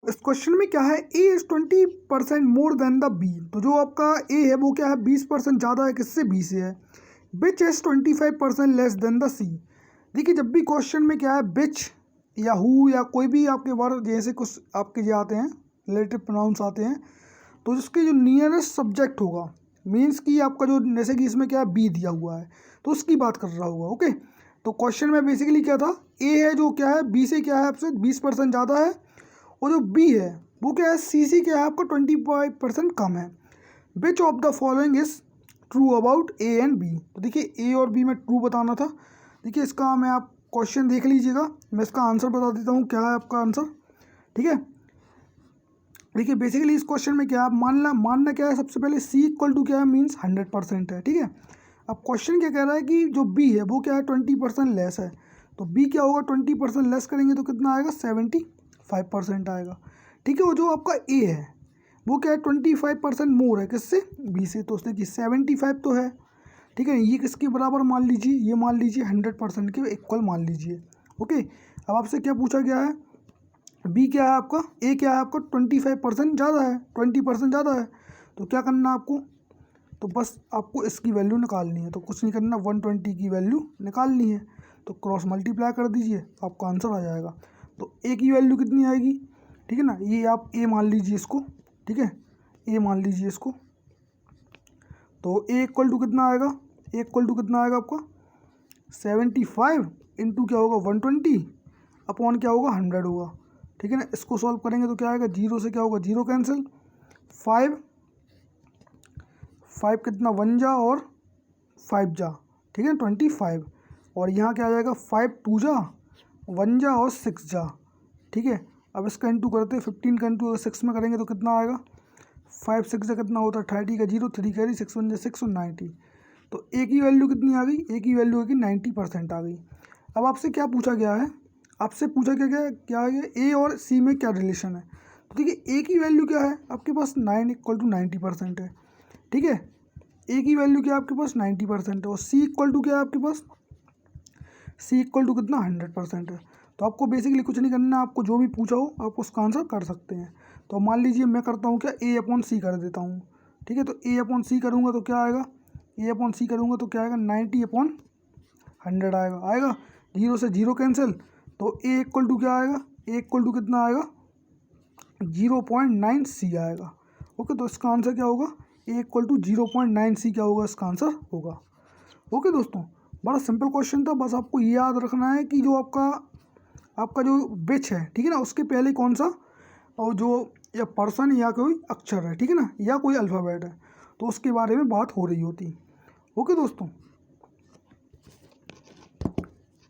इस क्वेश्चन में क्या है, A is 20% more than the B. तो जो आपका ए है वो क्या है, 20% ज़्यादा है किससे, बी से है। बिच इज 25% लेस देन द सी। देखिए जब भी क्वेश्चन में क्या है, बिच या हु या कोई भी आपके वर्ड जैसे कुछ आपके जो आते हैं रिलेटिव प्रोनाउंस आते हैं, तो उसके जो नियरेस्ट सब्जेक्ट होगा, मीन्स कि आपका जो जैसे कि इसमें क्या है, बी दिया हुआ है तो उसकी बात कर रहा होगा। ओके, तो क्वेश्चन में बेसिकली क्या था, ए है जो क्या है, बी से क्या है आपसे 20% ज़्यादा है, और जो बी है वो क्या है, सी से क्या है आपका 25% कम है। Which of the following is true about A and B. तो देखिए ए और बी में ट्रू बताना था। देखिए इसका मैं आप क्वेश्चन देख लीजिएगा, मैं इसका आंसर बता देता हूँ क्या है आपका आंसर। ठीक है, देखिए बेसिकली इस क्वेश्चन में क्या है, मानना क्या है, सबसे पहले सी इक्वल टू क्या है, मीन्स 100% है। ठीक है, अब क्वेश्चन क्या कह रहा है कि जो बी है वो क्या है 20% लेस है, तो बी क्या होगा, 20% लेस करेंगे तो कितना आएगा, 75% आएगा। ठीक है, वो जो आपका ए है वो क्या है 25% मोर है किससे, बी से, तो उसने कि 75 तो है। ठीक है, ये किसके बराबर मान लीजिए, ये मान लीजिए 100% के इक्वल मान लीजिए। ओके, अब आपसे क्या पूछा गया है, बी क्या है आपका, ए क्या है आपका 25% ज़्यादा है, 20% ज़्यादा है, तो क्या करना है आपको, तो बस आपको इसकी वैल्यू निकालनी है, तो कुछ नहीं करना, 120 की वैल्यू निकालनी है, तो क्रॉस मल्टीप्लाई कर दीजिए, आपका आंसर आ जाएगा। तो ए की वैल्यू कितनी आएगी, ठीक है ना, ये आप ए मान लीजिए इसको, ठीक है, ए मान लीजिए इसको, तो ए इक्वल टू कितना आएगा, ए इक्वल टू कितना आएगा आपका 75 इंटू क्या होगा 120 अपॉन क्या होगा 100 होगा। ठीक है ना, इसको सॉल्व करेंगे तो क्या आएगा, जीरो से क्या होगा, जीरो कैंसिल, 5 कितना 1 जा और 5 जा, ठीक है 25, और यहाँ क्या आ जाएगा 5 2 जा 1 जा और 6 जा। ठीक है, अब इसका इंटू करते हैं, 15 का इंटू 6 में करेंगे तो कितना आएगा, 5 6 जा कितना होता है 30 का 0, 3 कैरी 6 1 जा 6 और 90, तो ए की वैल्यू कितनी आ गई, ए की वैल्यू होगी 90% आ गई। अब आपसे क्या पूछा गया है, आपसे पूछा क्या है, ए और सी में क्या रिलेशन है। तो देखिए ए की वैल्यू क्या है आपके पास 9 इक्वल टू 90% है। ठीक है, ए की वैल्यू क्या है आपके पास 90% है, और सी इक्वल टू क्या है आपके पास, सी इक्वल टू कितना 100% है। तो आपको बेसिकली कुछ नहीं करना है, आपको जो भी पूछा हो आप उसका आंसर कर सकते हैं। तो मान लीजिए मैं करता हूँ क्या, ए अपॉन सी कर देता हूँ। ठीक है, तो ए अपॉन सी करूँगा तो क्या आएगा, ए अपॉन सी करूँगा तो क्या आएगा 90/100 आएगा, जीरो से जीरो कैंसिल, तो ए इक्वल टू क्या आएगा, ए इक्वल टू कितना आएगा 0.9 सी आएगा। ओके, तो इसका आंसर क्या होगा, ए इक्वल टू 0.9 सी क्या होगा, इसका आंसर होगा। ओके दोस्तों, बड़ा सिंपल क्वेश्चन था, बस आपको ये याद रखना है कि जो आपका जो बिच है, ठीक है ना, उसके पहले कौन सा और जो या पर्सन या कोई अक्षर है, ठीक है ना, या कोई अल्फ़ाबेट है, तो उसके बारे में बात हो रही होती। ओके दोस्तों।